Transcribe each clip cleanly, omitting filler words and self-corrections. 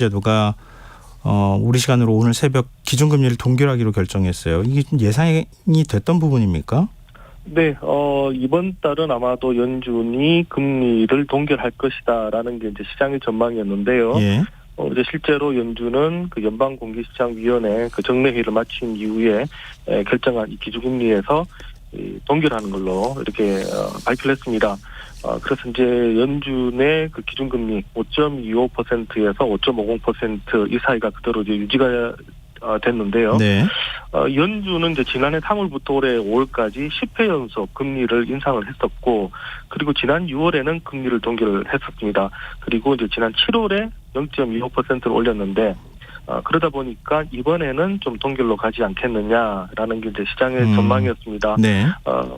제도가 우리 시간으로 오늘 새벽 기준금리를 동결하기로 결정했어요. 이게 좀 예상이 됐던 부분입니까? 네, 이번 달은 아마도 연준이 금리를 동결할 것이다라는 게 이제 시장의 전망이었는데요. 예. 이제 실제로 연준은 그 연방공개시장위원회 그 정례회의를 마친 이후에 결정한 이 기준금리에서 동결하는 걸로 이렇게 발표를 했습니다. 그래서 이제 연준의 그 기준금리 5.25%에서 5.50% 이 사이가 그대로 이제 유지가 됐는데요. 네. 연준은 이제 지난해 3월부터 올해 5월까지 10회 연속 금리를 인상을 했었고, 그리고 지난 6월에는 금리를 동결을 했었습니다. 그리고 이제 지난 7월에 0.25%를 올렸는데, 그러다 보니까 이번에는 좀 동결로 가지 않겠느냐라는 게 이제 시장의 전망이었습니다. 네.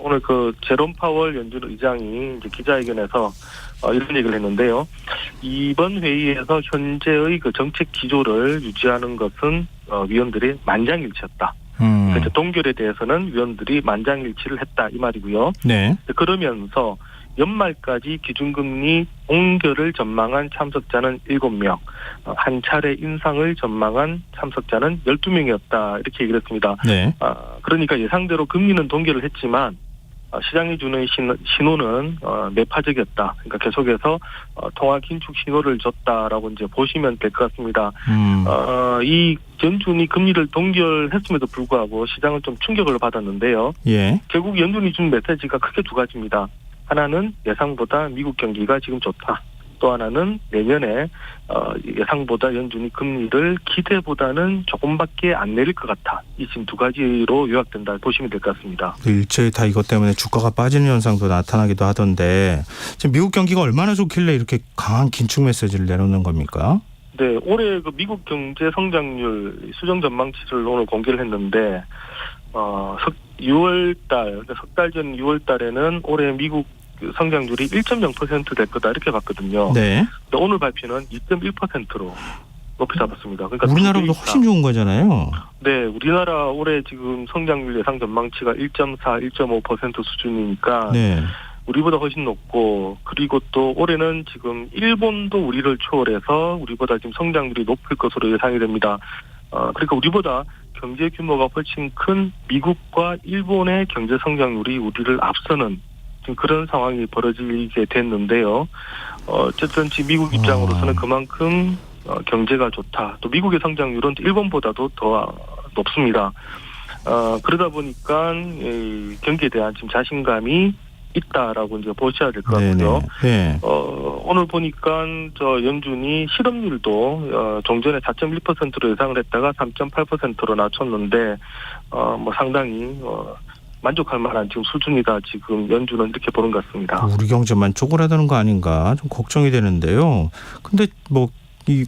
오늘 그 제롬 파월 연준 의장이 이제 기자회견에서 이런 얘기를 했는데요. 이번 회의에서 현재의 그 정책 기조를 유지하는 것은 위원들이 만장일치였다. 그래서 동결에 대해서는 위원들이 만장일치를 했다 이 말이고요. 네. 그러면서 연말까지 기준금리 동결을 전망한 참석자는 7명, 한 차례 인상을 전망한 참석자는 12명이었다 이렇게 얘기를 했습니다. 네. 그러니까 예상대로 금리는 동결을 했지만 시장이 주는 신호는 매파적이었다. 그러니까 계속해서 통화 긴축 신호를 줬다라고 이제 보시면 될 것 같습니다. 이 연준이 금리를 동결했음에도 불구하고 시장은 좀 충격을 받았는데요. 예. 결국 연준이 준 메시지가 크게 두 가지입니다. 하나는 예상보다 미국 경기가 지금 좋다. 또 하나는 내년에 예상보다 연준이 금리를 기대보다는 조금밖에 안 내릴 것 같아. 이 지금 두 가지로 요약된다 보시면 될 것 같습니다. 일제히 다 이것 때문에 주가가 빠지는 현상도 나타나기도 하던데 지금 미국 경기가 얼마나 좋길래 이렇게 강한 긴축 메시지를 내놓는 겁니까? 네, 올해 그 미국 경제 성장률 수정 전망치를 오늘 공개를 했는데 6월달, 석 달 전 6월달에는 올해 미국 성장률이 1.0% 될 거다 이렇게 봤거든요. 네. 근데 오늘 발표는 2.1%로 높이 잡았습니다. 그러니까 우리나라보다 훨씬 좋은 거잖아요. 네, 우리나라 올해 지금 성장률 예상 전망치가 1.4, 1.5% 수준이니까 네. 우리보다 훨씬 높고, 그리고 또 올해는 지금 일본도 우리를 초월해서 우리보다 지금 성장률이 높을 것으로 예상이 됩니다. 그러니까 우리보다 경제 규모가 훨씬 큰 미국과 일본의 경제 성장률이 우리를 앞서는 지금 그런 상황이 벌어지게 됐는데요. 어쨌든 지금 미국 입장으로서는 그만큼 경제가 좋다. 또 미국의 성장률은 일본보다도 더 높습니다. 그러다 보니까 경기에 대한 지금 자신감이 있다라고 이제 보셔야 될 것 같고요. 네. 오늘 보니까 저 연준이 실업률도 종전에 4.1%로 예상을 했다가 3.8%로 낮췄는데 뭐 상당히 만족할 만한 지금 수준이다. 지금 연준은 이렇게 보는 것 같습니다. 우리 경제만 쪼그라드는 거 아닌가 좀 걱정이 되는데요. 근데 뭐 이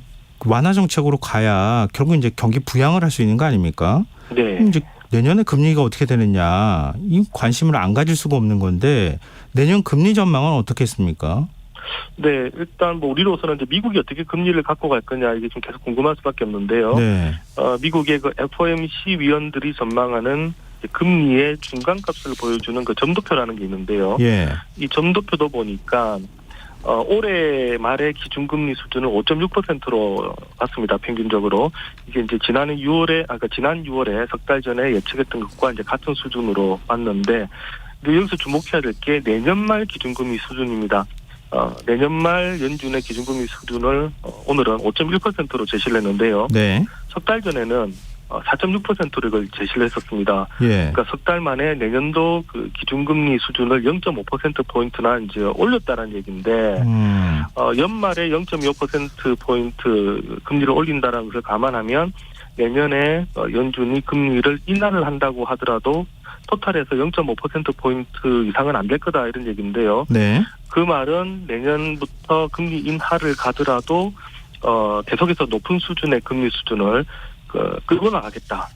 완화 정책으로 가야 결국 이제 경기 부양을 할 수 있는 거 아닙니까? 네. 이제 내년에 금리가 어떻게 되느냐 이 관심을 안 가질 수가 없는 건데 내년 금리 전망은 어떻겠습니까? 네, 일단 뭐 우리로서는 이제 미국이 어떻게 금리를 갖고 갈 거냐 이게 좀 계속 궁금할 수밖에 없는데요. 네. 미국의 그 FOMC 위원들이 전망하는 금리의 중간값을 보여주는 그 점도표라는 게 있는데요. 예. 이 점도표도 보니까 올해 말의 기준금리 수준을 5.6%로 봤습니다. 평균적으로. 이게 이제 지난 6월에 석 달 전에 예측했던 것과 이제 같은 수준으로 봤는데, 여기서 주목해야 될 게 내년 말 기준금리 수준입니다. 내년 말 연준의 기준금리 수준을 오늘은 5.1%로 제시를 했는데요. 네. 석 달 전에는 4.6%를 제시를 했었습니다. 예. 그러니까 석 달 만에 내년도 그 기준금리 수준을 0.5%포인트나 이제 올렸다는 얘기인데, 연말에 0.25%포인트 금리를 올린다는 것을 감안하면 내년에 연준이 금리를 인하를 한다고 하더라도 토탈에서 0.5%포인트 이상은 안 될 거다 이런 얘기인데요. 네. 그 말은 내년부터 금리 인하를 가더라도 계속해서 높은 수준의 금리 수준을 끌고 나가겠다.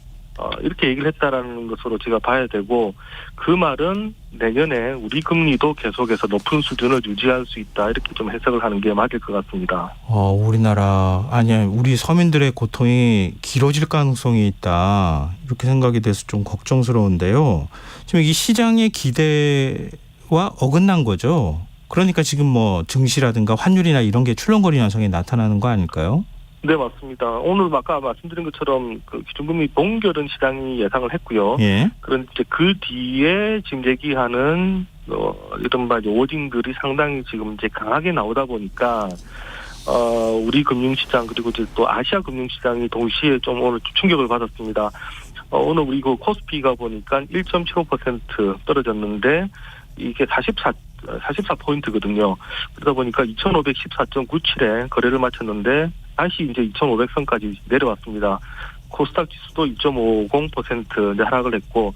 이렇게 얘기를 했다라는 것으로 제가 봐야 되고, 그 말은 내년에 우리 금리도 계속해서 높은 수준을 유지할 수 있다. 이렇게 좀 해석을 하는 게 맞을 것 같습니다. 우리 서민들의 고통이 길어질 가능성이 있다. 이렇게 생각이 돼서 좀 걱정스러운데요. 지금 이 시장의 기대와 어긋난 거죠. 그러니까 지금 뭐 증시라든가 환율이나 이런 게 출렁거리는 현상이 나타나는 거 아닐까요? 네, 맞습니다. 오늘 아까 말씀드린 것처럼 그 기준금리 동결은 시장이 예상을 했고요. 예. 그런데 이제 그 뒤에 지금 얘기하는 이른바 이제 워딩들이 상당히 지금 이제 강하게 나오다 보니까 우리 금융시장 그리고 이제 또 아시아 금융시장이 동시에 좀 오늘 충격을 받았습니다. 오늘 우리 그 코스피가 보니까 1.75% 떨어졌는데 이게 44포인트거든요. 그러다 보니까 2,514.97에 거래를 마쳤는데 다시 이제 2,500선까지 내려왔습니다. 코스닥 지수도 2.50% 이제 하락을 했고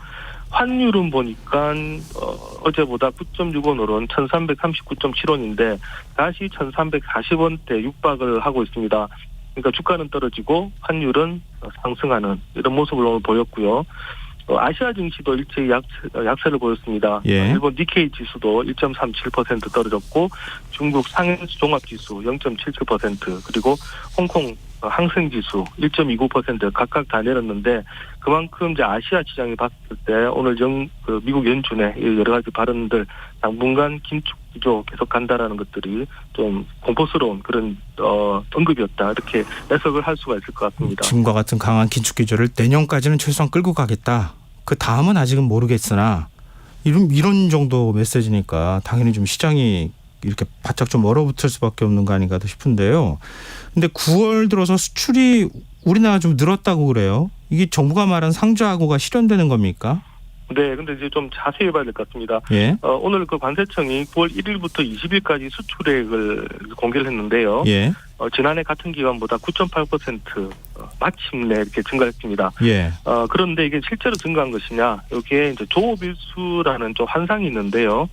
환율은 보니까 어제보다 9.6원 오른 1,339.7원인데 다시 1,340원대 육박을 하고 있습니다. 그러니까 주가는 떨어지고 환율은 상승하는 이런 모습을 오늘 보였고요. 아시아 증시도 일제히 약세를 보였습니다. 예. 일본 니케이 지수도 1.37% 떨어졌고 중국 상해수 종합지수 0.77% 그리고 홍콩 항생지수 1.29% 각각 다 내렸는데 그만큼 이제 아시아 시장이 봤을 때 오늘 미국 연준의 여러 가지 발언들 당분간 긴축 기조 계속 간다라는 것들이 좀 공포스러운 그런 언급이었다 이렇게 해석을 할 수가 있을 것 같습니다. 지금과 같은 강한 긴축 기조를 내년까지는 최소한 끌고 가겠다. 그 다음은 아직은 모르겠으나 이런 정도 메시지니까 당연히 좀 시장이 이렇게 바짝 좀 얼어붙을 수밖에 없는 거 아닌가 싶은데요. 근데 9월 들어서 수출이 우리나라 좀 늘었다고 그래요. 이게 정부가 말한 상저하고가 실현되는 겁니까? 네, 근데 이제 좀 자세히 봐야 될 것 같습니다. 예. 오늘 그 관세청이 9월 1일부터 20일까지 수출액을 공개를 했는데요. 예. 지난해 같은 기간보다 9.8% 마침내 이렇게 증가했습니다. 예. 그런데 이게 실제로 증가한 것이냐? 여기에 이제 조업일수라는 좀 환상이 있는데요.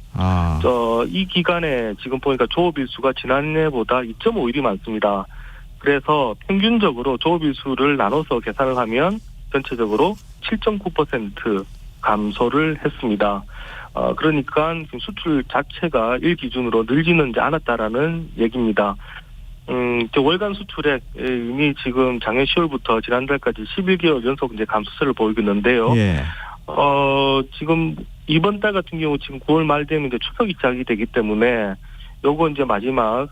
이 기간에 지금 보니까 조업일수가 지난해보다 2.5일이 많습니다. 그래서 평균적으로 조업일수를 나눠서 계산을 하면 전체적으로 7.9% 감소를 했습니다. 그러니까 지금 수출 자체가 일 기준으로 늘지는 않았다라는 얘기입니다. 월간 수출액 이미 지금 작년 10월부터 지난달까지 11개월 연속 이제 감소세를 보이고 있는데요. 예. 지금 이번 달 같은 경우 지금 9월 말 되면 이제 추석이 시작이 되기 때문에 요거 이제 마지막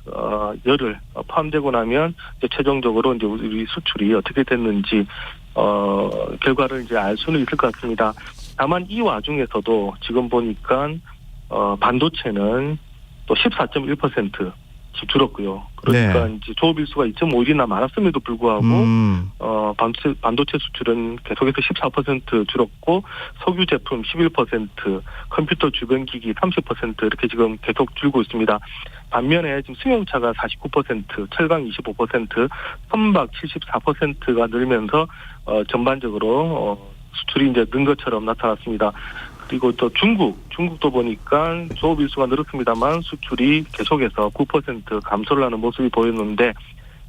열흘 포함되고 나면 이제 최종적으로 이제 우리 수출이 어떻게 됐는지 결과를 이제 알 수는 있을 것 같습니다. 다만 이 와중에서도 지금 보니까 반도체는 또 14.1% 줄었고요. 그러니까 네. 이제 조업일수가 2.5일이나 많았음에도 불구하고 반도체 수출은 계속해서 14% 줄었고 석유 제품 11%, 컴퓨터 주변 기기 30% 이렇게 지금 계속 줄고 있습니다. 반면에 지금 승용차가 49%, 철강 25%, 선박 74%가 늘면서 전반적으로 수출이 이제 는 것처럼 나타났습니다. 그리고 또 중국도 보니까 조업일수가 늘었습니다만 수출이 계속해서 9% 감소를 하는 모습이 보였는데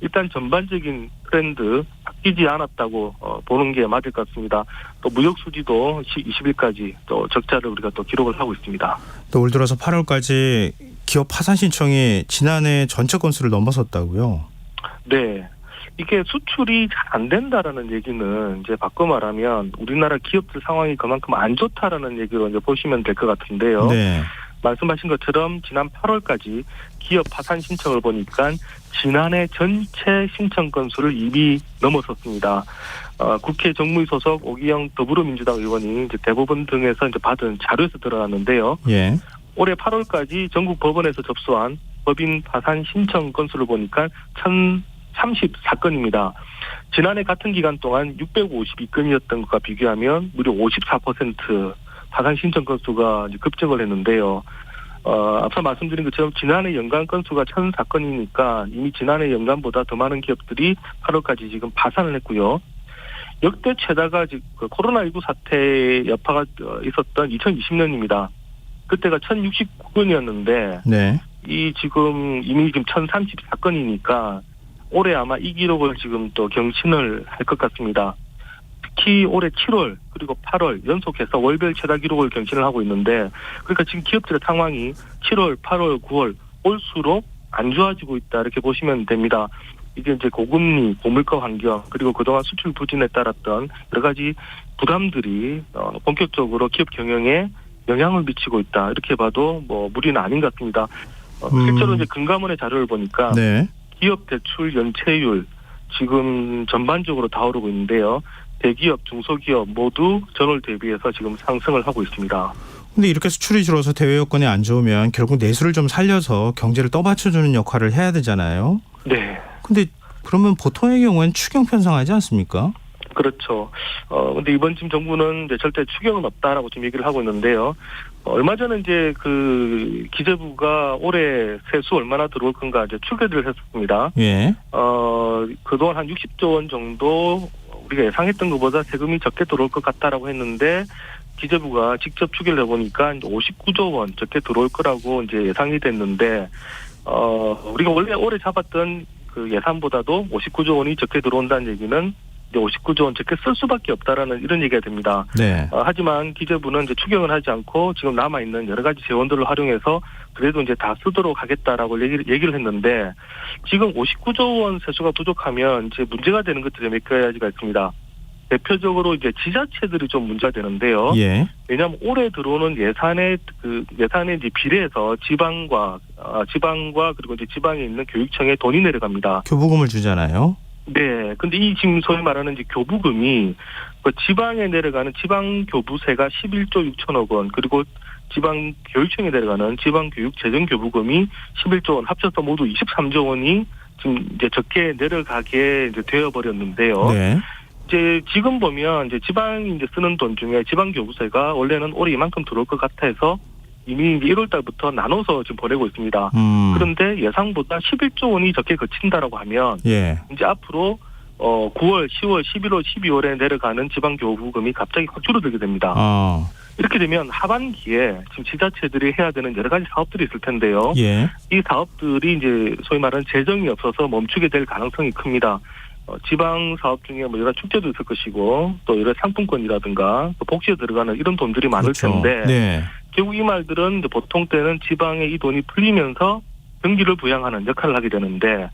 일단 전반적인 트렌드 바뀌지 않았다고 보는 게 맞을 것 같습니다. 또 무역 수지도 20일까지 또 적자를 우리가 또 기록을 하고 있습니다. 또 올 들어서 8월까지 기업 파산 신청이 지난해 전체 건수를 넘어섰다고요? 네. 이게 수출이 잘 안 된다라는 얘기는 이제 바꿔 말하면 우리나라 기업들 상황이 그만큼 안 좋다라는 얘기로 이제 보시면 될 것 같은데요. 네. 말씀하신 것처럼 지난 8월까지 기업 파산 신청을 보니까 지난해 전체 신청 건수를 이미 넘어섰습니다. 국회 정무위 소속 오기영 더불어민주당 의원이 이제 대법원 등에서 이제 받은 자료에서 드러났는데요. 예. 올해 8월까지 전국 법원에서 접수한 법인 파산 신청 건수를 보니까 1,034건입니다. 지난해 같은 기간 동안 652건이었던 것과 비교하면 무려 54% 파산 신청 건수가 이제 급증을 했는데요. 앞서 말씀드린 것처럼 지난해 연간 건수가 1,004건이니까 이미 지난해 연간보다 더 많은 기업들이 8월까지 지금 파산을 했고요. 역대 최다가 코로나19 사태 여파가 있었던 2020년입니다. 그때가 1,069건이었는데 네. 이 지금 이미 지금 1,034건이니까 올해 아마 이 기록을 지금 또 경신을 할 것 같습니다. 특히 올해 7월 그리고 8월 연속해서 월별 최다 기록을 경신을 하고 있는데 그러니까 지금 기업들의 상황이 7월, 8월, 9월 올수록 안 좋아지고 있다 이렇게 보시면 됩니다. 이게 이제 고금리, 고물가 환경 그리고 그동안 수출 부진에 따랐던 여러 가지 부담들이 본격적으로 기업 경영에 영향을 미치고 있다 이렇게 봐도 뭐 무리는 아닌 것 같습니다. 실제로 이제 금감원의 자료를 보니까 네. 기업 대출 연체율 지금 전반적으로 다 오르고 있는데요. 대기업, 중소기업 모두 전월 대비해서 지금 상승을 하고 있습니다. 근데 이렇게 수출이 줄어서 대외 여건이 안 좋으면 결국 내수를 좀 살려서 경제를 떠받쳐주는 역할을 해야 되잖아요. 네. 근데 그러면 보통의 경우엔 추경 편성하지 않습니까? 그렇죠. 근데 이번 지금 정부는 이제 절대 추경은 없다라고 지금 얘기를 하고 있는데요. 얼마 전에 이제 그 기재부가 올해 세수 얼마나 들어올 건가 이제 추계를 했습니다. 예. 그동안 한 60조 원 정도 우리가 예상했던 것보다 세금이 적게 들어올 것 같다라고 했는데 기재부가 직접 추계를 해보니까 59조 원 적게 들어올 거라고 이제 예상이 됐는데 우리가 원래 올해 잡았던 그 예산보다도 59조 원이 적게 들어온다는 얘기는 이제 59조 원 적게 쓸 수밖에 없다라는 이런 얘기가 됩니다. 네. 하지만 기재부는 이제 추경을 하지 않고 지금 남아 있는 여러 가지 재원들을 활용해서 그래도 이제 다 쓰도록 하겠다라고 얘기를 했는데 지금 59조 원 세수가 부족하면 이제 문제가 되는 것들이 몇 가지가 있습니다. 대표적으로 이제 지자체들이 좀 문제가 되는데요. 예. 왜냐하면 올해 들어오는 예산의 이제 비례해서 지방과 그리고 이제 지방에 있는 교육청에 돈이 내려갑니다. 교부금을 주잖아요. 네. 근데 이 지금 소위 말하는 이제 교부금이 그 지방에 내려가는 지방 교부세가 11조 6천억 원, 그리고 지방 교육청에 내려가는 지방 교육 재정 교부금이 11조 원 합쳐서 모두 23조 원이 지금 이제 적게 내려가게 이제 되어 버렸는데요. 네. 이제 지금 보면 이제 지방이 이제 쓰는 돈 중에 지방 교부세가 원래는 올해 이만큼 들어올 것 같아서 이미 이제 1월 달부터 나눠서 지금 보내고 있습니다. 그런데 예상보다 11조 원이 적게 그친다라고 하면 예. 이제 앞으로 9월, 10월, 11월, 12월에 내려가는 지방 교부금이 갑자기 확 줄어들게 됩니다. 이렇게 되면 하반기에 지금 지자체들이 해야 되는 여러 가지 사업들이 있을 텐데요. 예. 이 사업들이 이제 소위 말하는 재정이 없어서 멈추게 될 가능성이 큽니다. 지방 사업 중에 뭐 여러 축제도 있을 것이고 또 여러 상품권이라든가 또 복지에 들어가는 이런 돈들이 많을 그렇죠. 텐데 네. 결국 이 말들은 이제 보통 때는 지방에 이 돈이 풀리면서 경기를 부양하는 역할을 하게 되는데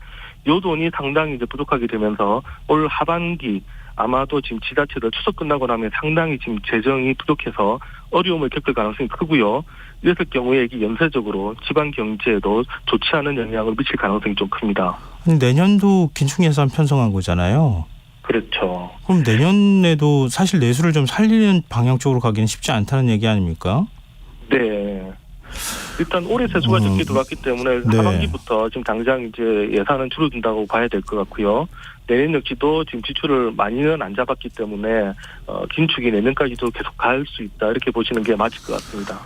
이 돈이 상당히 이제 부족하게 되면서 올 하반기 아마도 지금 지자체들 추석 끝나고 나면 상당히 지금 재정이 부족해서 어려움을 겪을 가능성이 크고요. 이랬을 경우에 이게 연쇄적으로 지방 경제에도 좋지 않은 영향을 미칠 가능성이 좀 큽니다. 내년도 긴축 예산 편성한 거잖아요. 그렇죠. 그럼 내년에도 사실 내수를 좀 살리는 방향 쪽으로 가기는 쉽지 않다는 얘기 아닙니까? 네. 일단 올해 세수가 적게 들어왔기 때문에 네. 하반기부터 지금 당장 이제 예산은 줄어든다고 봐야 될 것 같고요. 내년 역시도 지금 지출을 많이는 안 잡았기 때문에 긴축이 내년까지도 계속 갈 수 있다 이렇게 보시는 게 맞을 것 같습니다.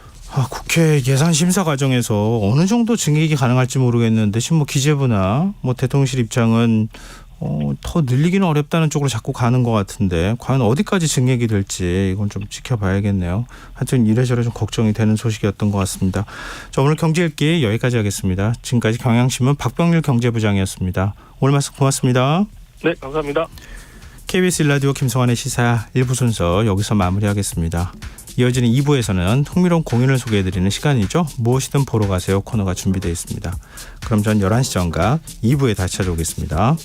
국회 예산 심사 과정에서 어느 정도 증액이 가능할지 모르겠는데 지금 뭐 기재부나 뭐 대통령실 입장은 더 늘리기는 어렵다는 쪽으로 자꾸 가는 것 같은데 과연 어디까지 증액이 될지 이건 좀 지켜봐야겠네요. 하여튼 이래저래 좀 걱정이 되는 소식이었던 것 같습니다. 자, 오늘 경제 읽기 여기까지 하겠습니다. 지금까지 경향신문 박병률 경제부장이었습니다. 오늘 말씀 고맙습니다. 네, 감사합니다. KBS 1라디오 김성환의 시사 1부 순서 여기서 마무리하겠습니다. 이어지는 2부에서는 흥미로운 공연을 소개해드리는 시간이죠. 무엇이든 보러 가세요 코너가 준비되어 있습니다. 그럼 전 11시 정각 2부에 다시 찾아오겠습니다.